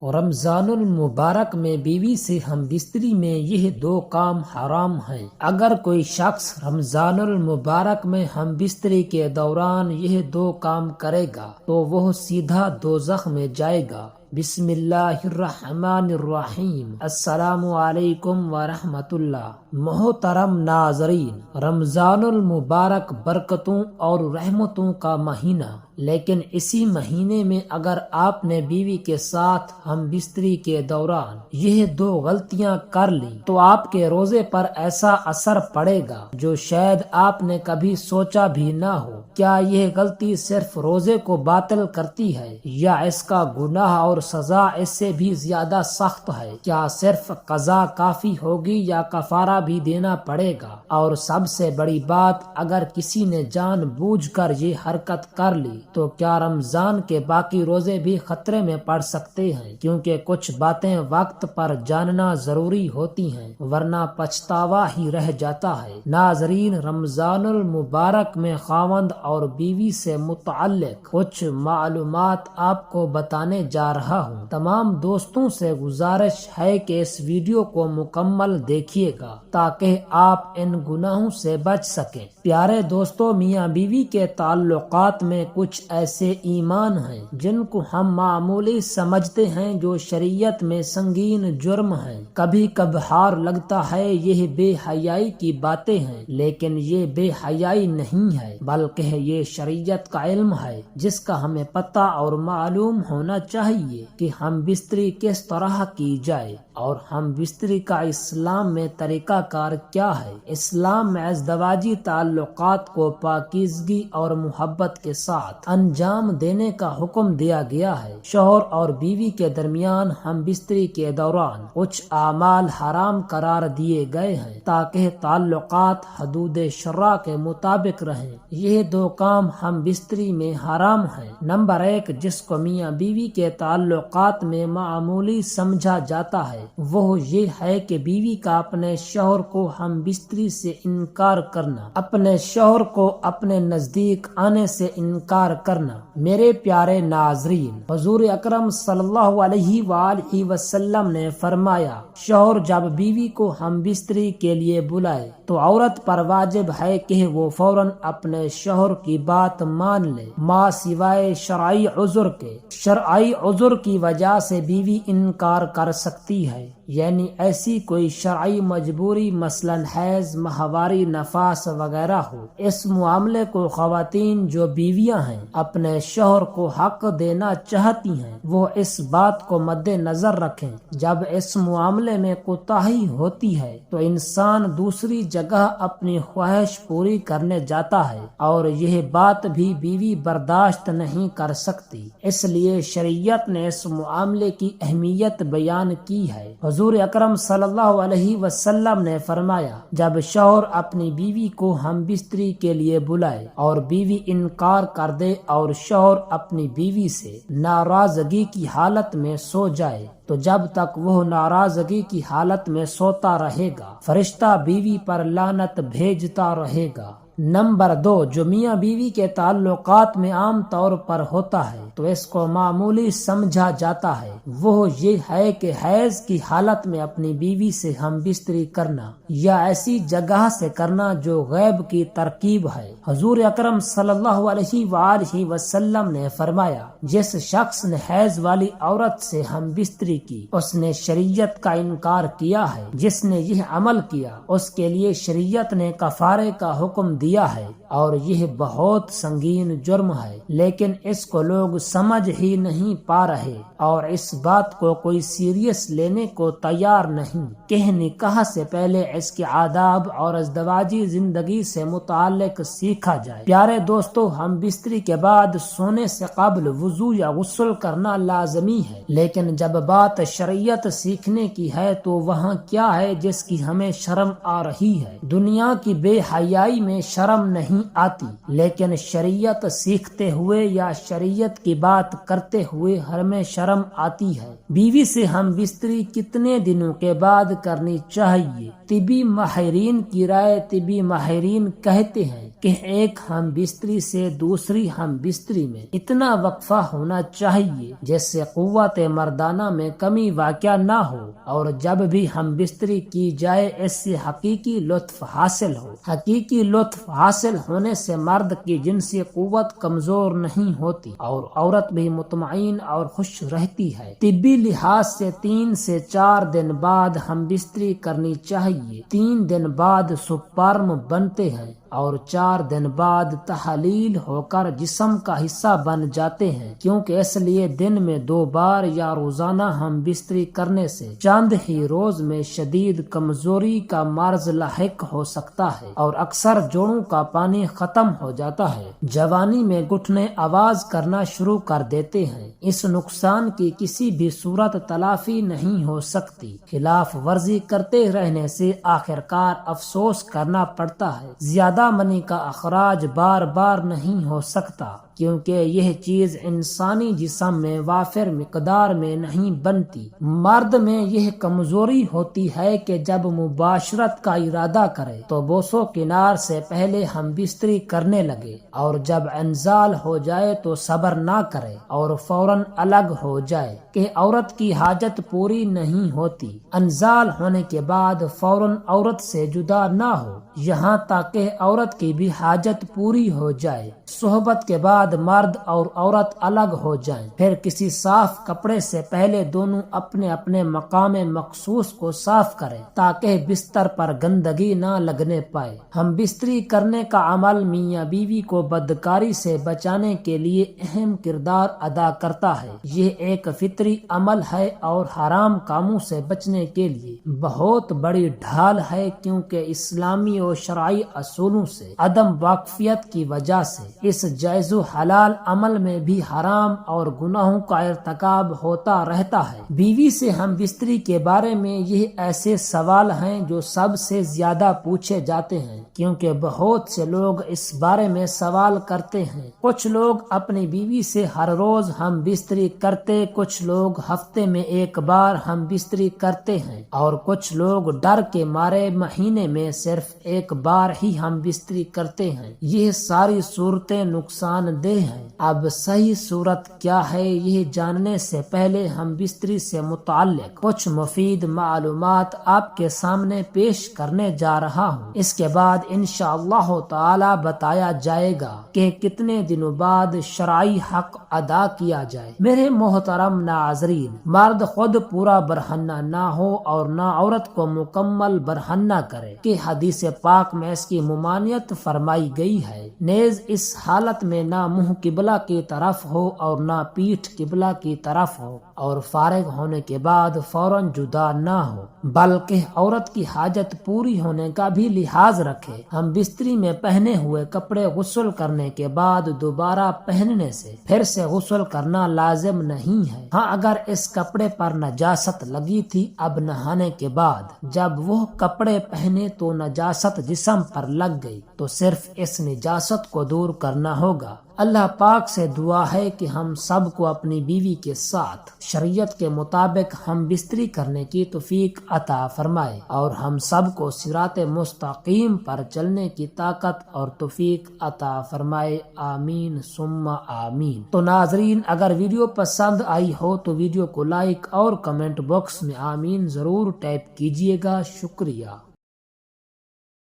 رمضان المبارک میں بیوی سے ہم بستری میں یہ دو کام حرام ہیں۔ اگر کوئی شخص رمضان المبارک میں ہم بستری کے دوران یہ دو کام کرے گا تو وہ سیدھا دوزخ میں جائے گا۔ بسم اللہ الرحمن الرحیم۔ السلام علیکم ورحمۃ اللہ۔ محترم ناظرین، رمضان المبارک برکتوں اور رحمتوں کا مہینہ، لیکن اسی مہینے میں اگر آپ نے بیوی کے ساتھ ہم بستری کے دوران یہ دو غلطیاں کر لی تو آپ کے روزے پر ایسا اثر پڑے گا جو شاید آپ نے کبھی سوچا بھی نہ ہو۔ کیا یہ غلطی صرف روزے کو باطل کرتی ہے یا اس کا گناہ اور سزا اس سے بھی زیادہ سخت ہے؟ کیا صرف قضا کافی ہوگی یا کفارہ بھی دینا پڑے گا؟ اور سب سے بڑی بات، اگر کسی نے جان بوجھ کر یہ حرکت کر لی تو کیا رمضان کے باقی روزے بھی خطرے میں پڑ سکتے ہیں؟ کیونکہ کچھ باتیں وقت پر جاننا ضروری ہوتی ہیں ورنہ پچھتاوا ہی رہ جاتا ہے۔ ناظرین، رمضان المبارک میں خاوند اور بیوی سے متعلق کچھ معلومات آپ کو بتانے جا رہا ہوں۔ تمام دوستوں سے گزارش ہے کہ اس ویڈیو کو مکمل دیکھیے گا تاکہ آپ ان گناہوں سے بچ سکیں۔ پیارے دوستو، میاں بیوی کے تعلقات میں کچھ ایسے ایمان ہیں جن کو ہم معمولی سمجھتے ہیں جو شریعت میں سنگین جرم ہیں۔ کبھی کبھار لگتا ہے یہ بے حیائی کی باتیں ہیں، لیکن یہ بے حیائی نہیں ہے بلکہ یہ شریعت کا علم ہے جس کا ہمیں پتہ اور معلوم ہونا چاہیے کہ ہم بستری کس طرح کی جائے اور ہم بستری کا اسلام میں طریقہ کار کیا ہے۔ اسلام میں ازدواجی تعلقات کو پاکیزگی اور محبت کے ساتھ انجام دینے کا حکم دیا گیا ہے۔ شوہر اور بیوی کے درمیان ہم بستری کے دوران کچھ اعمال حرام قرار دیے گئے ہیں تاکہ تعلقات حدود شرع کے مطابق رہیں۔ یہ دو کام ہم بستری میں حرام ہیں۔ نمبر 1، جس کو میاں بیوی کے تعلقات میں معمولی سمجھا جاتا ہے وہ یہ ہے کہ بیوی کا اپنے شوہر کو ہم بستری سے انکار کرنا، اپنے شوہر کو اپنے نزدیک آنے سے انکار کرنا۔ میرے پیارے ناظرین، حضور اکرم صلی اللہ علیہ وآلہ وسلم نے فرمایا، شوہر جب بیوی کو ہم بستری کے لیے بلائے تو عورت پر واجب ہے کہ وہ فوراً اپنے شوہر کی بات مان لے، ماں سوائے شرعی عذر کے۔ شرعی عذر کی وجہ سے بیوی انکار کر سکتی ہے، یعنی ایسی کوئی شرعی مجبوری، مثلاً حیض، ماہواری، نفاس وغیرہ ہو۔ اس معاملے کو خواتین جو بیویاں ہیں اپنے شوہر کو حق دینا چاہتی ہیں وہ اس بات کو مد نظر رکھیں، جب اس معاملے میں کوتاہی ہوتی ہے تو انسان دوسری جگہ اپنی خواہش پوری کرنے جاتا ہے اور یہ بات بھی بیوی برداشت نہیں کر سکتی۔ اس لیے شریعت نے اس معاملے کی اہمیت بیان کی ہے۔ حضور اکرم صلی اللہ علیہ وسلم نے فرمایا، جب شوہر اپنی بیوی کو ہم بستری کے لیے بلائے اور بیوی انکار کر دے اور شوہر اپنی بیوی سے ناراضگی کی حالت میں سو جائے تو جب تک وہ ناراضگی کی حالت میں سوتا رہے گا فرشتہ بیوی پر لعنت بھیجتا رہے گا۔ نمبر 2، جو میاں بیوی کے تعلقات میں عام طور پر ہوتا ہے تو اس کو معمولی سمجھا جاتا ہے، وہ یہ ہے کہ حیض کی حالت میں اپنی بیوی سے ہم بستری کرنا یا ایسی جگہ سے کرنا جو غیب کی ترکیب ہے۔ حضور اکرم صلی اللہ علیہ وآلہ وسلم نے فرمایا، جس شخص نے حیض والی عورت سے ہم بستری کی اس نے شریعت کا انکار کیا ہے۔ جس نے یہ عمل کیا اس کے لیے شریعت نے کفارے کا حکم دیا ہے اور یہ بہت سنگین جرم ہے، لیکن اس کو لوگ سمجھ ہی نہیں پا رہے اور اس بات کو کوئی سیریس لینے کو تیار نہیں کہ نکاح سے پہلے اس کے آداب اور ازدواجی زندگی سے متعلق سیکھا جائے۔ پیارے دوستو، ہم بستری کے بعد سونے سے قبل وضو یا غسل کرنا لازمی ہے، لیکن جب بات شریعت سیکھنے کی ہے تو وہاں کیا ہے جس کی ہمیں شرم آ رہی ہے؟ دنیا کی بے حیائی میں شرم نہیں آتی، لیکن شریعت سیکھتے ہوئے یا شریعت کی بات کرتے ہوئے ہمیں شرم آتی ہے۔ بیوی سے ہم بستری کتنے دنوں کے بعد کرنی چاہیے؟ طبی ماہرین کی رائے طبی ماہرین کہتے ہیں کہ ایک ہم بستری سے دوسری ہم بستری میں اتنا وقفہ ہونا چاہیے جس سے قوت مردانہ میں کمی واقع نہ ہو، اور جب بھی ہم بستری کی جائے اس سے حقیقی لطف حاصل ہو۔ حقیقی لطف حاصل ہونے سے مرد کی جنسی قوت کمزور نہیں ہوتی اور عورت بھی مطمئن اور خوش رہتی ہے۔ طبی لحاظ سے 3 سے 4 دن بعد ہم بستری کرنی چاہیے۔ 3 دن بعد سپرم بنتے ہیں اور 4 دن بعد تحلیل ہو کر جسم کا حصہ بن جاتے ہیں، کیونکہ اس لیے دن میں 2 بار یا روزانہ ہم بستری کرنے سے چند ہی روز میں شدید کمزوری کا مرض لاحق ہو سکتا ہے اور اکثر جوڑوں کا پانی ختم ہو جاتا ہے۔ جوانی میں گھٹنے آواز کرنا شروع کر دیتے ہیں۔ اس نقصان کی کسی بھی صورت تلافی نہیں ہو سکتی۔ خلاف ورزی کرتے رہنے سے آخرکار افسوس کرنا پڑتا ہے۔ زیادہ منی کا اخراج بار بار نہیں ہو سکتا، کیونکہ یہ چیز انسانی جسم میں وافر مقدار میں نہیں بنتی۔ مرد میں یہ کمزوری ہوتی ہے کہ جب مباشرت کا ارادہ کرے تو بوسو کنار سے پہلے ہم بستری کرنے لگے، اور جب انزال ہو جائے تو صبر نہ کرے اور فوراً الگ ہو جائے کہ عورت کی حاجت پوری نہیں ہوتی۔ انزال ہونے کے بعد فوراً عورت سے جدا نہ ہو یہاں تک کہ عورت کی بھی حاجت پوری ہو جائے۔ صحبت کے بعد مرد اور عورت الگ ہو جائیں، پھر کسی صاف کپڑے سے پہلے دونوں اپنے اپنے مقام مخصوص کو صاف کریں تاکہ بستر پر گندگی نہ لگنے پائے۔ ہم بستری کرنے کا عمل میاں بیوی کو بدکاری سے بچانے کے لیے اہم کردار ادا کرتا ہے۔ یہ ایک فطری عمل ہے اور حرام کاموں سے بچنے کے لیے بہت بڑی ڈھال ہے، کیونکہ اسلامی و شرعی اصولوں سے عدم واقفیت کی وجہ سے اس جائز و حلال عمل میں بھی حرام اور گناہوں کا ارتکاب ہوتا رہتا ہے۔ بیوی سے ہم بستری کے بارے میں یہ ایسے سوال ہیں جو سب سے زیادہ پوچھے جاتے ہیں، کیونکہ بہت سے لوگ اس بارے میں سوال کرتے ہیں۔ کچھ لوگ اپنی بیوی سے ہر روز ہم بستری کرتے، کچھ لوگ ہفتے میں 1 بار ہم بستری کرتے ہیں، اور کچھ لوگ ڈر کے مارے مہینے میں صرف 1 بار ہی ہم بستری کرتے ہیں۔ یہ ساری صورتیں نقصان دہ ہیں۔ اب صحیح صورت کیا ہے، یہ جاننے سے پہلے ہم بستری سے متعلق کچھ مفید معلومات آپ کے سامنے پیش کرنے جا رہا ہوں۔ اس کے بعد انشاءاللہ تعالی بتایا جائے گا کہ کتنے دنوں بعد شرعی حق ادا کیا جائے۔ میرے محترم ناظرین، مرد خود پورا برہنہ نہ ہو اور نہ عورت کو مکمل برہنہ کرے کہ حدیث پاک میں اس کی ممانعت فرمائی گئی ہے۔ نیز اس حالت میں نہ منہ قبلہ کی طرف ہو اور نہ پیٹھ قبلہ کی طرف ہو، اور فارغ ہونے کے بعد فوراً جدا نہ ہو، بلکہ عورت کی حاجت پوری ہونے کا بھی لحاظ رکھے۔ ہم بستری میں پہنے ہوئے کپڑے غسل کرنے کے بعد دوبارہ پہننے سے پھر سے غسل کرنا لازم نہیں ہے۔ ہاں، اگر اس کپڑے پر نجاست لگی تھی اب نہانے کے بعد جب وہ کپڑے پہنے تو نجاست جسم پر لگ گئی تو صرف اس نجاست کو دور کرنا ہوگا۔ اللہ پاک سے دعا ہے کہ ہم سب کو اپنی بیوی کے ساتھ شریعت کے مطابق ہم بستری کرنے کی توفیق عطا فرمائے اور ہم سب کو صراط مستقیم پر چلنے کی طاقت اور توفیق عطا فرمائے، آمین ثم آمین۔ تو ناظرین، اگر ویڈیو پسند آئی ہو تو ویڈیو کو لائک اور کمنٹ باکس میں آمین ضرور ٹائپ کیجیے گا۔ شکریہ۔